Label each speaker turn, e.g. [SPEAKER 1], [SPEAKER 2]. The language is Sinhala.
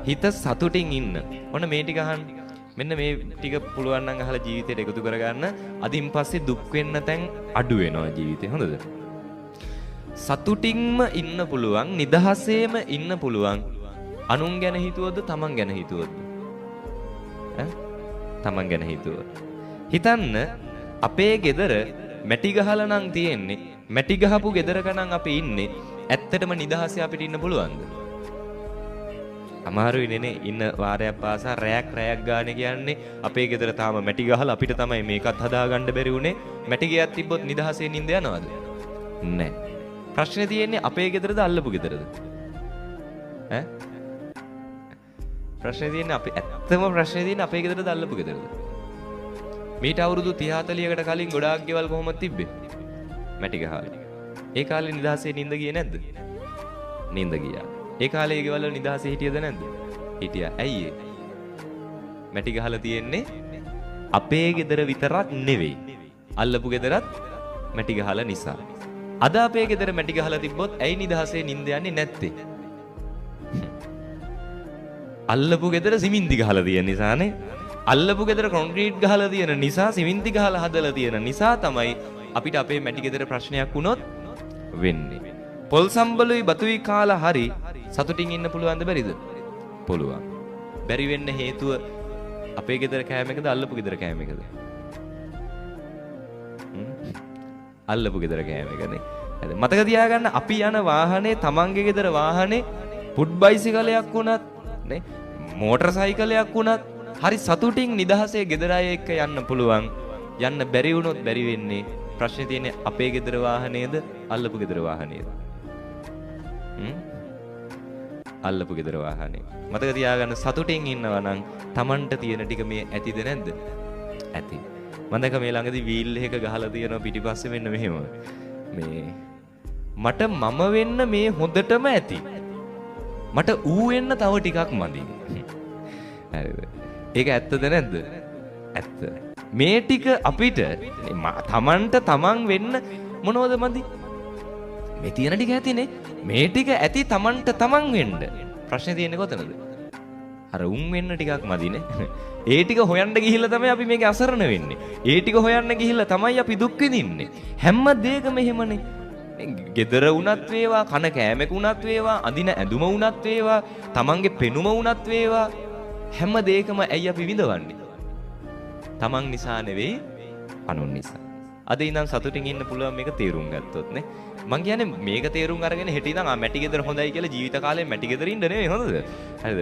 [SPEAKER 1] හිත සතුටින් ඉන්න. ඔන්න මේ ටික අහන්න. මෙන්න මේ ටික පුළුවන් නම් අහලා ජීවිතේට එකතු කරගන්න. අදින් පස්සේ දුක් වෙන්න තැන් අඩු වෙනවා ජීවිතේ. හොඳද? සතුටින්ම ඉන්න පුළුවන්, නිදහසේම ඉන්න පුළුවන්. අනුන් ගැන හිතුවොත්ද තමන් ගැන හිතුවොත්ද? තමන් ගැන හිතුවොත්. හිතන්න අපේ ගෙදර මැටි ගහලා නම් තියෙන්නේ. මැටි ගහපු ගෙදරක නම් අපි ඉන්නේ. ඇත්තටම නිදහසේ අපිට ඉන්න පුළුවන්ද? අමාරුයි නේ ඉන්න වාරයක් පාසා රැයක් ගානේ කියන්නේ අපේ ගෙදර තාම මැටි ගහලා අපිට තමයි මේකත් හදාගන්න බැරි උනේ. මැටි ගියක් තිබ්බොත් නිදහසේ නිින්ද යනවද? නැහැ. ප්‍රශ්නේ තියෙන්නේ අපේ ගෙදරද අල්ලපු ගෙදරද? ප්‍රශ්නේ තියෙන්නේ ප්‍රශ්නේ තියෙන්නේ අපේ ගෙදරද අල්ලපු ගෙදරද? මීට අවුරුදු 30 40කට කලින් ගොඩාක් ගෙවල් කොහොමද තිබ්බේ? මැටි ගහලා. ඒ කාලේ නිදහසේ නිින්ද ගියේ නැද්ද? නිින්ද ගියා. ඒ කාලේ ගෙවල් වල නිදහසේ හිටියද නැද්ද? හිටියා. ඇයි ඒ? මැටි ගහලා තියෙන්නේ අපේ ගෙදර විතරක් නෙවෙයි. අල්ලපු ගෙදරත් මැටි ගහලා නිසා. අද අපේ ගෙදර මැටි ගහලා තිබ්බොත් ඇයි නිදහසේ නිින්ද යන්නේ නැත්තේ? අල්ලපු ගෙදර සිමින්ති ගහලා තියෙන නිසානේ. අල්ලපු ගෙදර කොන්ක්‍රීට් ගහලා තියෙන නිසා, සිමින්ති ගහලා හදලා තියෙන නිසා තමයි අපිට අපේ මැටි ගෙදර ප්‍රශ්නයක් වුණොත් වෙන්නේ. පොල් සම්බලුයි බතුයි කාලා හරි සතුටින් ඉන්න පුළුවන්ද බැරිද? පුළුවන්. බැරි වෙන්න හේතුව අපේ ගෙදර කෑම එකද අල්ලපු ගෙදර කෑම එකද? අල්ලපු ගෙදර කෑම එකනේ. හරි. මතක තියාගන්න අපි යන වාහනේ තමන්ගේ ගෙදර වාහනේ ෆුඩ් බයිසිකලයක් වුණත් නේ මෝටර් සයිකලයක් වුණත් හරි සතුටින් නිදහසේ ගෙදර අය එක්ක යන්න පුළුවන්. යන්න බැරි වුණොත් බැරි වෙන්නේ. ප්‍රශ්නේ තියෙන්නේ අපේ ගෙදර වාහනේද අල්ලපු ගෙදර වාහනේද? අල්ලපු ගෙදර වාහනේ. මතක තියාගන්න සතුටින් ඉන්නවා නම් Tamanට තියෙන ටික මේ ඇතිද නැද්ද? ඇති. මන්දක මේ ළඟදී වීල් එක ගහලා තියෙනවා පිටිපස්සේ මෙන්න මෙහෙම. මේ මට මම වෙන්න මේ හොඳටම ඇති. මට ඌ වෙන්න තව ටිකක් මදි. හරිද? ඒක ඇත්තද නැද්ද? ඇත්ත. මේ ටික අපිට Tamanට Taman වෙන්න මොනවද මදි? මේ තියෙන ටික ඇතිනේ. මේ ටික ඇති Tamanට Taman වෙන්න. ප්‍රශ්නේ තියෙන්නේ කොතනද? අර උන් වෙන්න ටිකක් මදිනේ. ඒ ටික හොයන්න ගිහිල්ලා තමයි අපි මේක අසරණ වෙන්නේ. ඒ ටික හොයන්න ගිහිල්ලා තමයි අපි දුක් විඳින්නේ. හැම දෙයකම එහෙමනේ. ගෙදර වුණත් වේවා, කන කෑමක වුණත් වේවා, අඳින ඇඳුම වුණත් වේවා, Tamanගේ පෙනුම වුණත් වේවා, හැම දෙයකම ඇයි අපි විඳවන්නේ? Taman නිසා නෙවෙයි, අනුන් නිසා. අද ඉඳන් සතුටින් ඉන්න පුළුවන් මේක තේරුම් ගත්තොත් නේ. මං කියන්නේ මේක තේරුම් අරගෙන හෙට ඉඳන් මැටි ගෙදර හොඳයි කියලා ජීවිත කාලේ මැටි ගෙදර ඉන්න නෙවෙයි හොඳද? හරිද?